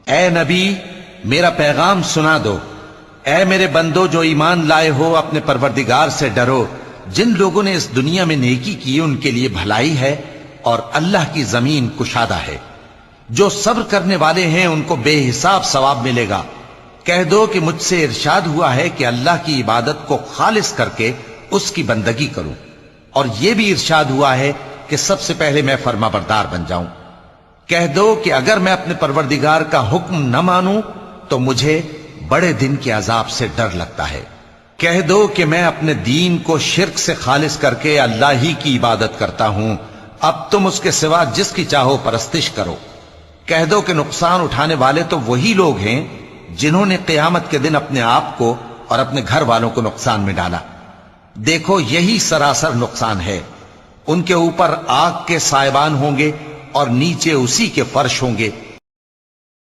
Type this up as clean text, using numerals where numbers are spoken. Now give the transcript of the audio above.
اے نبی میرا پیغام سنا دو، اے میرے بندو جو ایمان لائے ہو اپنے پروردگار سے ڈرو۔ جن لوگوں نے اس دنیا میں نیکی کی ان کے لیے بھلائی ہے اور اللہ کی زمین کشادہ ہے۔ جو صبر کرنے والے ہیں ان کو بے حساب ثواب ملے گا۔ کہہ دو کہ مجھ سے ارشاد ہوا ہے کہ اللہ کی عبادت کو خالص کر کے اس کی بندگی کروں، اور یہ بھی ارشاد ہوا ہے کہ سب سے پہلے میں فرما بردار بن جاؤں۔ کہہ دو کہ اگر میں اپنے پروردگار کا حکم نہ مانوں تو مجھے بڑے دن کے عذاب سے ڈر لگتا ہے۔ کہہ دو کہ میں اپنے دین کو شرک سے خالص کر کے اللہ ہی کی عبادت کرتا ہوں، اب تم اس کے سوا جس کی چاہو پرستش کرو۔ کہہ دو کہ نقصان اٹھانے والے تو وہی لوگ ہیں جنہوں نے قیامت کے دن اپنے آپ کو اور اپنے گھر والوں کو نقصان میں ڈالا۔ دیکھو یہی سراسر نقصان ہے۔ ان کے اوپر آگ کے سائبان ہوں گے اور نیچے اسی کے فرش ہوں گے۔